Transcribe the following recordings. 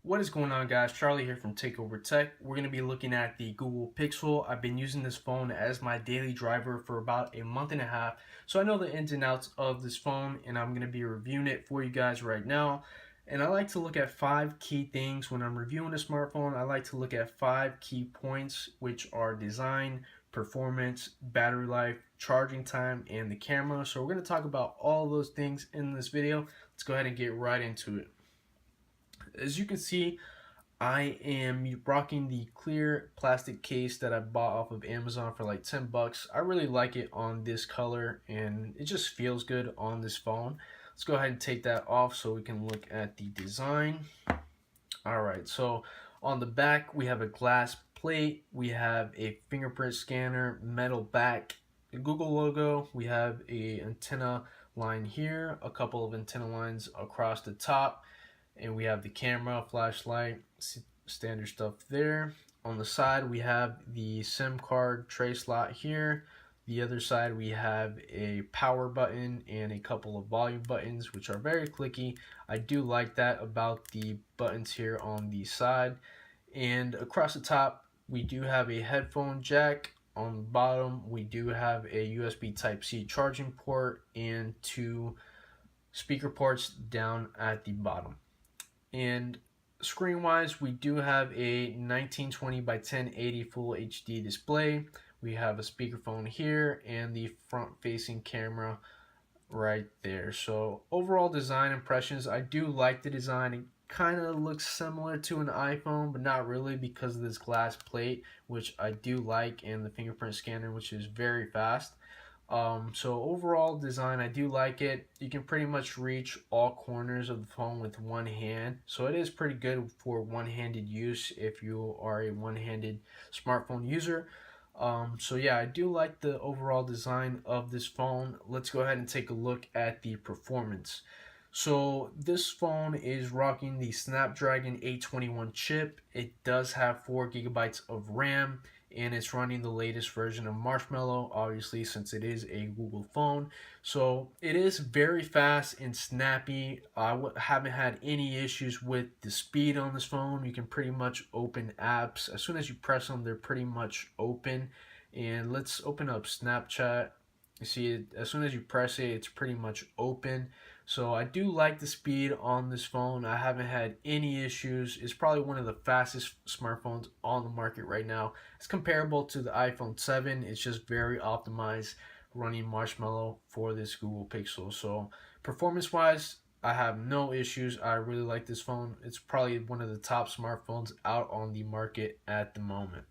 What is going on, guys? Charlie here from Takeover Tech. We're going to be looking at the Google Pixel. I've been using this phone as my daily driver for about a month and a half, so I know the ins and outs of this phone, and I'm going to be reviewing it for you guys right now. And I like to look at 5 key things when I'm reviewing a smartphone. I like to look at 5 key points, which are design, performance, battery life, charging time, and the camera. So we're going to talk about all those things in this video. Let's go ahead and get right into it. As you can see, I am rocking the clear plastic case that I bought off of Amazon for like 10 bucks. I really like it on this color and it just feels good on this phone. Let's go ahead and take that off so we can look at the design. Alright, so on the back we have a glass plate, we have a fingerprint scanner, metal back, the Google logo, we have a antenna line here, a couple of antenna lines across the top, and we have the camera, flashlight, standard stuff there. On the side we have the SIM card tray slot here. The other side we have a power button and a couple of volume buttons, which are very clicky. I do like that about the buttons here on the side. And across the top we do have a headphone jack. On the bottom we do have a USB Type-C charging port and 2 speaker ports down at the bottom. And screen wise, we do have a 1920 by 1080 full HD display. We have a speakerphone here and the front facing camera right there. So overall design impressions, I do like the design. It kind of looks similar to an iPhone, but not really because of this glass plate, which I do like, and the fingerprint scanner, which is very fast. So overall design, I do like it. You can pretty much reach all corners of the phone with one hand. So it is pretty good for one-handed use if you are a one-handed smartphone user. So yeah, I do like the overall design of this phone. Let's go ahead and take a look at the performance. So this phone is rocking the Snapdragon 821 chip. It does have 4 GB of RAM, and it's running the latest version of Marshmallow, obviously, since it is a Google phone. So it is very fast and snappy. I haven't had any issues with the speed on this phone. You can pretty much open apps. As soon as you press them, they're pretty much open. And let's open up Snapchat. You see, as soon as you press it, it's pretty much open. So I do like the speed on this phone. I haven't had any issues. It's probably one of the fastest smartphones on the market right now. It's comparable to the iPhone 7. It's just very optimized running Marshmallow for this Google Pixel. So performance wise, I have no issues. I really like this phone. It's probably one of the top smartphones out on the market at the moment.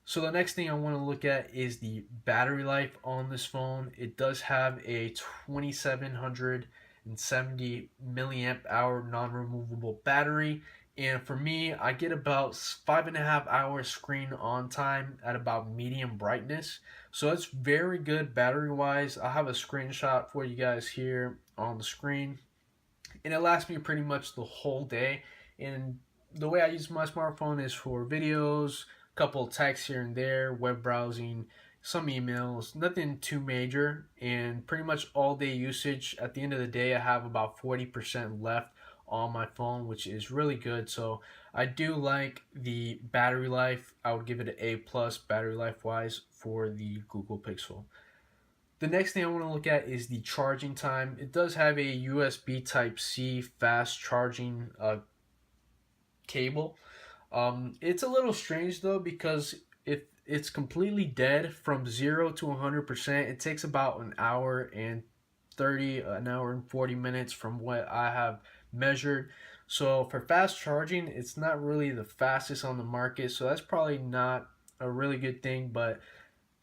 So the next thing I want to look at is the battery life on this phone. It does have a 2770 milliamp hour non-removable battery, and for me, I get about 5.5 hours screen on time at about medium brightness. So it's very good battery wise. I have a screenshot for you guys here on the screen, and it lasts me pretty much the whole day. And the way I use my smartphone is for videos, couple of texts here and there, web browsing, some emails, nothing too major, and pretty much all day usage. At the end of the day, I have about 40% left on my phone, which is really good. So I do like the battery life. I would give it an A plus battery life wise for the Google Pixel. The next thing I want to look at is the charging time. It does have a USB Type-C fast charging cable. It's a little strange though, because if it's completely dead from 0 to 100%, it takes about an hour and 40 minutes from what I have measured. So for fast charging, it's not really the fastest on the market, so that's probably not a really good thing. But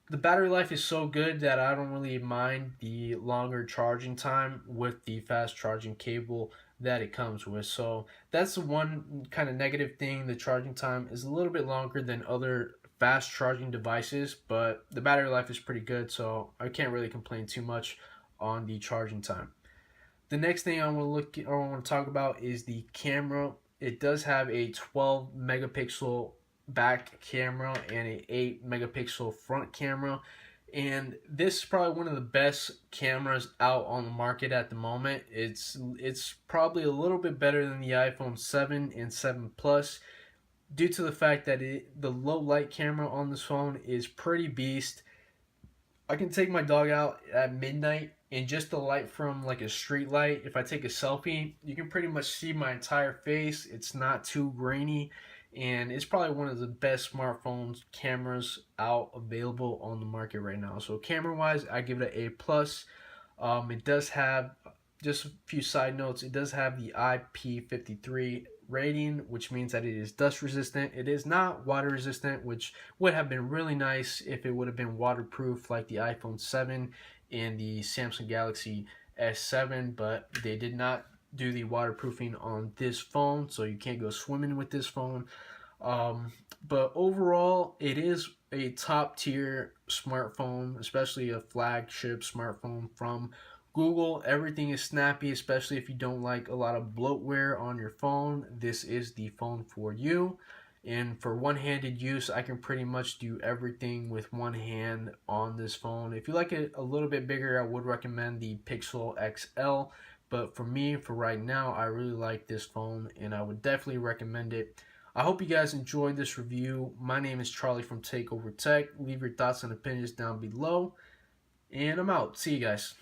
the battery life is so good that I don't really mind the longer charging time with the fast charging cable that it comes with. So that's the one kind of negative thing. The charging time is a little bit longer than other fast charging devices, but the battery life is pretty good, so I can't really complain too much on the charging time. The next thing I want to talk about is the camera. It does have a 12 megapixel back camera and a 8 megapixel front camera. And this is probably one of the best cameras out on the market at the moment. It's probably a little bit better than the iPhone 7 and 7 Plus due to the fact that the low light camera on this phone is pretty beast. I can take my dog out at midnight and just the light from like a street light, if I take a selfie, you can pretty much see my entire face. It's not too grainy, and it's probably one of the best smartphones cameras out available on the market right now. So camera wise, I give it an A plus. It does have, just a few side notes, it does have the IP53 rating, which means that it is dust resistant. It is not water resistant, which would have been really nice if it would have been waterproof like the iPhone 7 and the Samsung Galaxy S7, but they did not do the waterproofing on this phone, so you can't go swimming with this phone. But overall, it is a top tier smartphone, especially a flagship smartphone from Google. Everything is snappy, especially if you don't like a lot of bloatware on your phone. This is the phone for you. And for one-handed use, I can pretty much do everything with one hand on this phone. If you like it a little bit bigger, I would recommend the Pixel XL. But for me, for right now, I really like this phone and I would definitely recommend it. I hope you guys enjoyed this review. My name is Charlie from Takeover Tech. Leave your thoughts and opinions down below. And I'm out. See you guys.